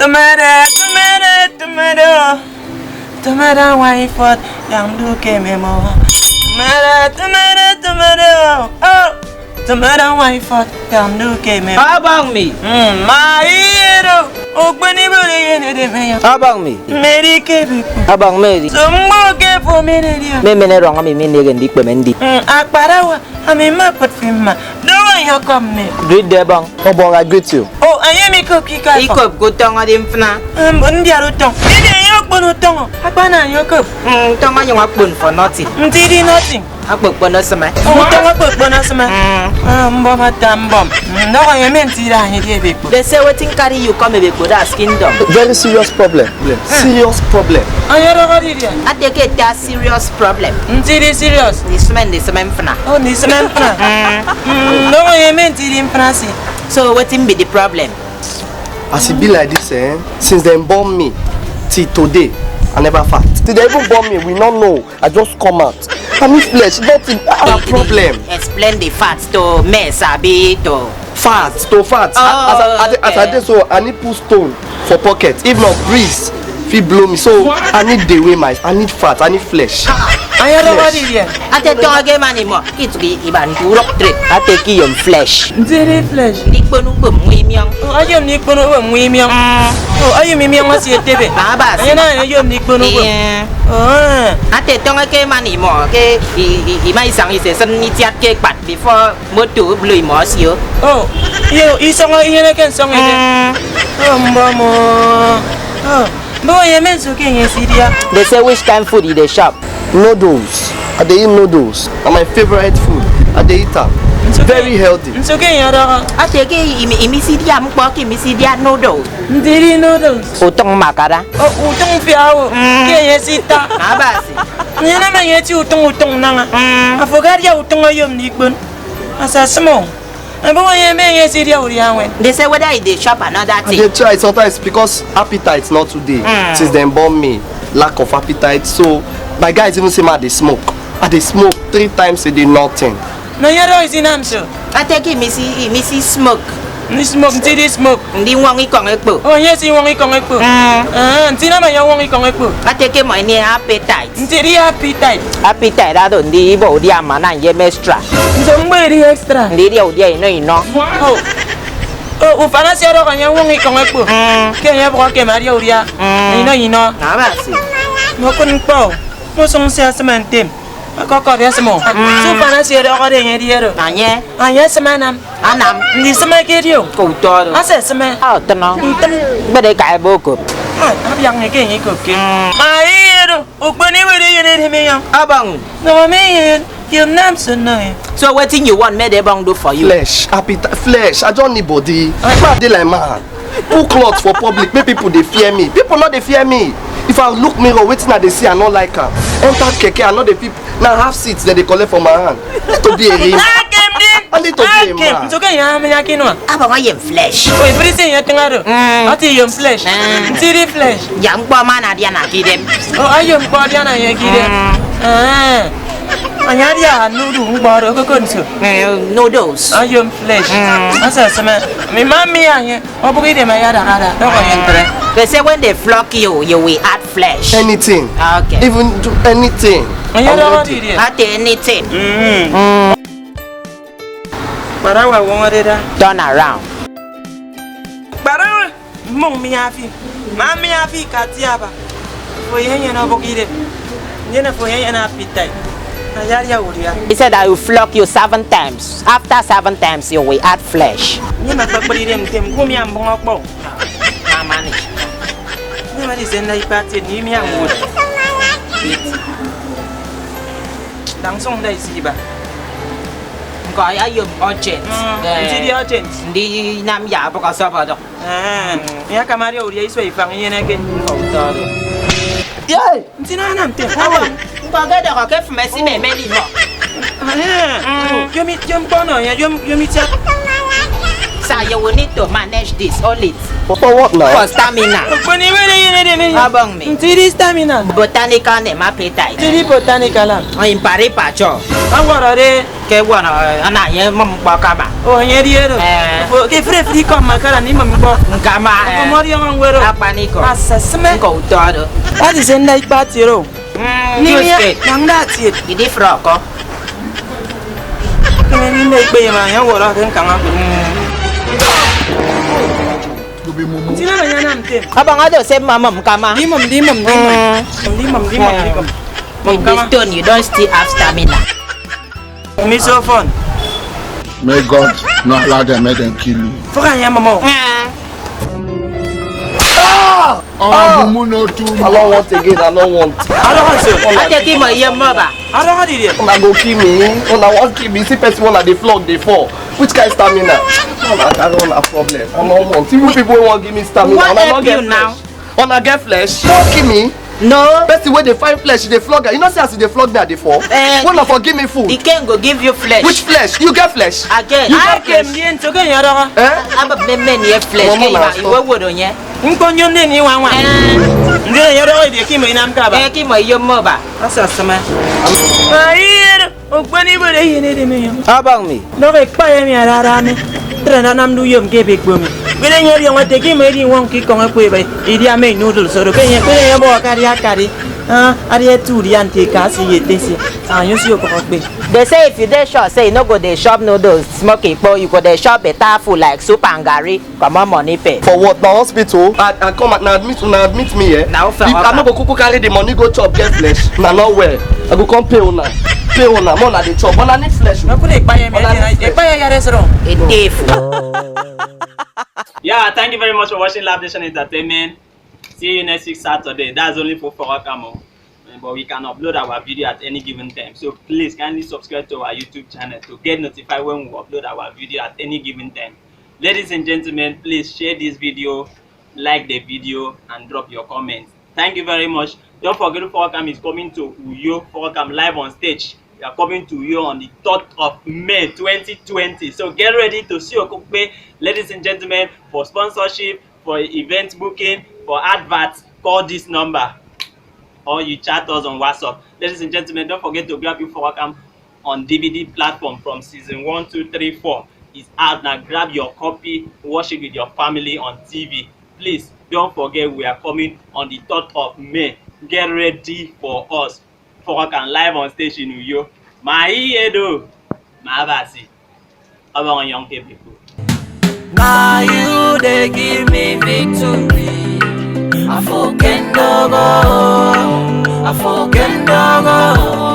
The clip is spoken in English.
Tomato wife yang duke memo. Tomato. Oh. Tomato wife yang duke memo. Abang mi. Mairo. Ogbeni bole yene de meya. Abang mi. Meri kebi. Abang Mary. Semua ke for mene dia. Me rong ami negen dik pemendi. Akbarawa. Ami ma pot filma. Don't you come me. Greet there bang. Obong, I greet you. Oh, ayemi ko kika. Ikop gutong adim fna. Ndi arutong. Ide yok bonutong. Akbana yok. Tong ayong akbun for nothing. Ndidi nothing. Akbuk bono sama. Utong akbuk bono sama. Mbom atambom. Ndoko yementi ra hidi ebeko. They say wetin carry you come ebeko that's kingdom. Very serious problem. Serious problem. Ayoro godidia. Ateke that serious problem. Ndidi serious. This man fna. Oh, this man fna. Ndoko yementi ri mfnasi. So wetin be the problem? As it be like this, since they born me till today, I never fat. Till they even born me, we don't know. I just come out. I need flesh, nothing. I have problem. Explain the facts to me, sabi to. Fat. As I did so, I need put stone for pocket. If not, breeze, fit blow me. So I need the way I need fat. I need flesh. Ayoro godidia. Ate to again animo. It's be iban durok trip. Ate ki yung flesh. Ndidi flesh. Dik bonu bum mwimyang. Oh, ayom ni kono we mwimyang. Oh, ayom mimyang wasi etebe. Mabasi. Ayana ayom ni kono we. Oh. Ate to again animo. Ke imay sang ise sen ni tiat ke pat before motu blue mo siyo. Oh, yo isong iyene ken song ide. Oh, mbamo. Oh, bo yemen suke ngesidia. They say which kind food in the shop? Noodles. I dey eat noodles. Are my favorite food. I dey eat them. Very healthy. Suke yara. Ate ke imisidia mpo ke imisidia noodles. Ndiri noodles. Utong makara. Oh, utong fiao. Ke yesita. Mabasi. Nyana ma yeti utong nanga. Afogaria utong ayom ni gbon. Asa small. Abo yemen yesidia uri anwen. They say whether in the shop another I thing. dey try sometimes because appetite not today. Since they born me, lack of appetite. So my guys even say I dey smoke. I dey smoke 3 times a day, nothing. Na yara is in amso. Ate ke misi smoke. Ni smoke, ndiri smoke. Ndi wong ikong ekpo. Oh, yes, you want ikong ekpo. Ntina ma ya wong ikong ekpo. Ate ke mo ni appetite. Ndiri appetite. Appetite ado ndi bo dia mana ye extra. Nzomberi extra. Ndi dia odia ino. Oh. Oh, ufana si aro kanya wong ikong ekpo. Kenya bro ke Maria uria. Ino. Mabasi. Mo kun po. Mo song sia sementem. Ako ya semua. So ufana si aro kare ngediero. Nanye. Anya semanam. Anam. Ndi semekerio. Koutor. Ase seme. Ah, teno. Bede kai boko. Abi yang ngeke ngeko ke. Mairo, ukbani wede yene me yang. Abang. No me you nam sunai. So what thing you want me dey bang do for you? Flesh, appetite, flesh. I don't need body. I dey like man. Put clothes for public. Make people they fear me. People not they fear me. If I look mirror, waiting at they see I not like her. Enter keke, I know the people. Now half seats that they collect from my hand. Need to be a ring. I need to be a man. It's okay, ya me yakino. Abang ayem flesh. Oh, everything ya tengaro. Ati yom flesh. Tiri flesh. Yang pa mana dia nak kidem. Oh, ayom pa dia na ya kide. Anya dia nudu baro ko konso. Noodles. Ayom flesh. Asa sama. Mi mami ya. Obo kide ma ya da kada. Doko yentre. They say when they flock you, you will add flesh. Anything. Okay. Even do anything. Anya da ready. kide. At anything. Barawa wongareda. Turn around. Barawa mong mi afi. Mami afi katiaba. Foyenye na bokide. Nyena foyenye na appetite. Ayaria uria. He said I will flock you 7 times. After 7 times, you will add flesh. Nyena bakbali dem tem kumi ambong akbo. How manage? Nyena di senda ipati ni mi amud. Langsung dai siba. Gọi ayom urgent. Jadi urgent. Di nam ya apa kau apa dok? Ya kamari uria iso ifang yena ken kautar. Yeah. Ntina nam tem. Kau gak ada kau kef mesi memeli mo. Yom kono ya yom chat. So you will need to manage this all it. For what now? For stamina. When you really Obong me. Tiri stamina. Botanical name appetite. Tiri botanical. In Paris pacho. I want to Ke wana ana ye mom bakaba. oh, here. Okay, free come, Makara, Nimambo. Nkama Morion, where apaniko. Assessment. Go todo. That is in like Batiro. Young that's it. Idi froko. Can you make me my young water can come up? Abang ada say mama mkama. Dimum. In this stone you don't still have stamina. Me so fun. May God not allow them, make them kill you. For I am a mom. Mumu too. I don't want again. I don't want. I don't want to. I take him a year mother. I don't want it. Una go kill me. Una want kill me. See person one at the flog they fall. Which kind of stamina? I don't have problem. I don't want. Even people want give me stamina. What Una help not you get now? flesh. Una get flesh. Don't kill me. No. Person where they find flesh, they flog her. You know say as they flog me at the fall. When I forgive me food. He can go give you flesh. Which flesh? You get flesh. Again. You I get came flesh. in to get your dog. I'm a man here flesh. You would on ye. In Conyon, you want one. Then you're already came in Amcaba. I came a year mother. That's a man. I hear. Oh, when you were in me. How about me? No, expire me at Arame. Trenanam do you give big women. When you want to give me one kick on a quiver, Idia made noodles, so the Kenya carry. I had two the antique cassie. You see your coffee. They say if you dey shop, say you no go dey shop noodles, smoky, but you go dey shop better food like soup and garri. Come on, money pay. For what? Now hospital? I come and admit me here. Now for I no go kuku carry the money go chop get flesh. Now not where? I go come pay una. Pay una. More na the chop. But I need flesh. No put a buy me. Buy your restaurant. A thief. Yeah, thank you very much for watching Laff Nation Entertainment. See you next week Saturday. That's only for Ufok Akam. But we can upload our video at any given time. So please kindly subscribe to our YouTube channel to get notified when we upload our video at any given time. Ladies and gentlemen, please share this video, like the video, and drop your comments. Thank you very much. Don't forget Ufok Akam is coming to Uyo. Ufok Akam live on stage. We are coming to you on the 3rd of May 2020. So get ready to see Okokpe. Ladies and gentlemen, for sponsorship, for event booking, for adverts, call this number. Or you chat us on WhatsApp. Ladies and gentlemen, don't forget to grab Ufok Akam on DVD platform from season 1, 2, 3, 4. It's out now. Grab your copy, watch it with your family on TV. Please don't forget we are coming on the 3rd of May. Get ready for us. Ufok Akam live on stage in Uyo. Mabasi. Obong young people. Now you they give me victory. I forget no go.